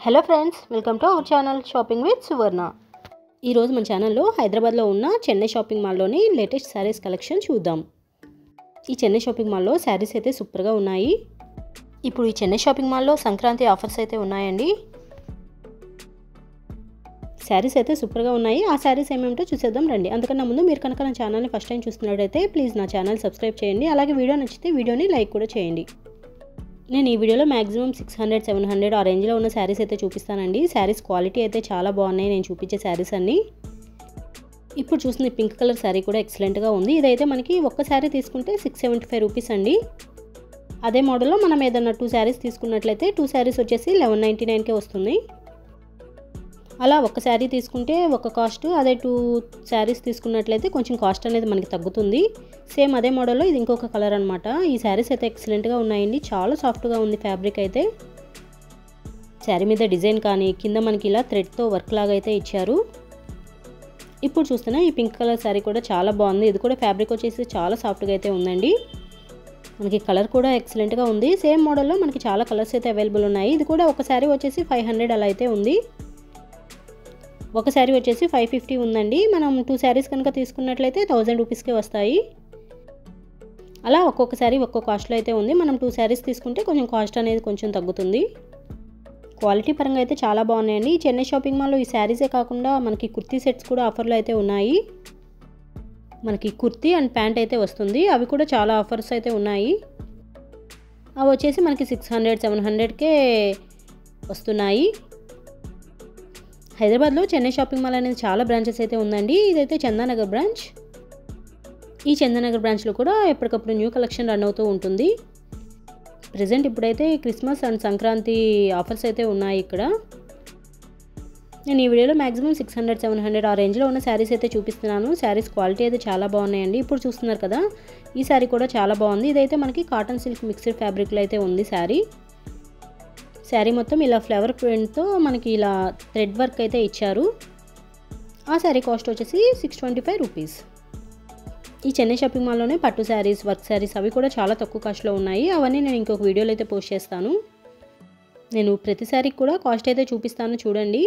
Hello friends, welcome to our channel shopping with Suvarna. ఈరోజు మన ఛానల్లో హైదరాబాద్లో ఉన్న చెన్నై షాపింగ్ మాల్లోని లేటెస్ట్ శారీస్ కలెక్షన్ చూద్దాం. ఈ చెన్నై షాపింగ్ మాల్లో శారీస్ అయితే సూపర్గా ఉన్నాయి. ఇప్పుడు ఈ చెన్నై షాపింగ్ మాల్లో సంక్రాంతి ఆఫర్స్ అయితే ఉన్నాయండి. శారీస్ అయితే సూపర్గా ఉన్నాయి. ఆ శారీస్ ఏమేమిటో చూసేద్దాం రండి. అంతకన్నా ముందు మీరు కనుక నా ఛానల్ని ఫస్ట్ టైం చూస్తున్నట్టయితే ప్లీజ్ నా ఛానల్ సబ్స్క్రైబ్ చేయండి. అలాగే వీడియో నచ్చితే వీడియోని లైక్ కూడా చేయండి. నేను ఈ వీడియోలో మ్యాక్సిమం 600-700 ఆ రేంజ్లో ఉన్న శారీస్ అయితే చూపిస్తానండి. శారీస్ క్వాలిటీ అయితే చాలా బాగున్నాయి నేను చూపించే శారీస్ అన్నీ. ఇప్పుడు చూసిన పింక్ కలర్ శారీ కూడా ఎక్సలెంట్గా ఉంది. ఇదైతే మనకి ఒక్క శారీ తీసుకుంటే 675 రూపీస్ అండి. అదే మోడల్లో మనం ఏదన్నా 2 శారీస్ తీసుకున్నట్లయితే 2 శారీస్ వచ్చేసి 1199కే వస్తుంది. అలా ఒక శారీ తీసుకుంటే ఒక కాస్ట్, అదే 2 శారీస్ తీసుకున్నట్లయితే కొంచెం కాస్ట్ అనేది మనకి తగ్గుతుంది. సేమ్ అదే మోడల్లో ఇది ఇంకొక కలర్ అనమాట. ఈ శారీస్ అయితే ఎక్సలెంట్గా ఉన్నాయండి. చాలా సాఫ్ట్గా ఉంది ఫ్యాబ్రిక్ అయితే. శారీ మీద డిజైన్ కానీ కింద మనకి ఇలా థ్రెడ్తో వర్క్ లాగా అయితే ఇచ్చారు. ఇప్పుడు చూస్తున్నా ఈ పింక్ కలర్ శారీ కూడా చాలా బాగుంది. ఇది కూడా ఫ్యాబ్రిక్ వచ్చేసి చాలా సాఫ్ట్గా అయితే ఉందండి. మనకి కలర్ కూడా ఎక్సలెంట్గా ఉంది. సేమ్ మోడల్లో మనకి చాలా కలర్స్ అయితే అవైలబుల్ ఉన్నాయి. ఇది కూడా ఒక శారీ వచ్చేసి 500 అలా అయితే ఉంది. ఒక శారీ వచ్చేసి 550 ఉందండి. మనం 2 శారీస్ కనుక తీసుకున్నట్లయితే 1000 రూపీస్కే వస్తాయి. అలా ఒక్కొక్క శారీ ఒక్కొక్క కాస్ట్లో అయితే ఉంది. మనం 2 శారీస్ తీసుకుంటే కొంచెం కాస్ట్ అనేది కొంచెం తగ్గుతుంది. క్వాలిటీ పరంగా అయితే చాలా బాగున్నాయండి. ఈ చెన్నై షాపింగ్ మాల్లో ఈ శారీసే కాకుండా మనకి కుర్తీ సెట్స్ కూడా ఆఫర్లో అయితే ఉన్నాయి. మనకి కుర్తీ అండ్ ప్యాంట్ అయితే వస్తుంది. అవి కూడా చాలా ఆఫర్స్ అయితే ఉన్నాయి. అవి వచ్చేసి మనకి 600-700కే వస్తున్నాయి. హైదరాబాద్లో చెన్నై షాపింగ్ మాల్ అనేది చాలా బ్రాంచెస్ అయితే ఉందండి. ఇదైతే చందానగర్ బ్రాంచ్. ఈ చందానగర్ బ్రాంచ్లో కూడా ఎప్పటికప్పుడు న్యూ కలెక్షన్ రన్ అవుతూ ఉంటుంది. ప్రజెంట్ ఇప్పుడైతే క్రిస్మస్ అండ్ సంక్రాంతి ఆఫర్స్ అయితే ఉన్నాయి ఇక్కడ. నేను ఈ వీడియోలో మ్యాక్సిమం 600-700 ఆ రేంజ్లో ఉన్న శారీస్ అయితే చూపిస్తున్నాను. శారీస్ క్వాలిటీ అయితే చాలా బాగున్నాయండి. ఇప్పుడు చూస్తున్నారు కదా, ఈ శారీ కూడా చాలా బాగుంది. ఇదైతే మనకి కాటన్ సిల్క్ మిక్స్డ్ ఫ్యాబ్రిక్లో అయితే ఉంది శారీ. శారీ మొత్తం ఇలా ఫ్లవర్ ప్రింట్తో మనకి ఇలా థ్రెడ్ వర్క్ అయితే ఇచ్చారు. ఆ శారీ కాస్ట్ వచ్చేసి 625 రూపీస్. ఈ చెన్నై షాపింగ్ మాల్లోనే పట్టు శారీస్, వర్క్ శారీస్ అవి కూడా చాలా తక్కువ కాస్ట్లో ఉన్నాయి. అవన్నీ నేను ఇంకొక వీడియోలో అయితే పోస్ట్ చేస్తాను. నేను ప్రతి శారీకి కూడా కాస్ట్ అయితే చూపిస్తాను చూడండి.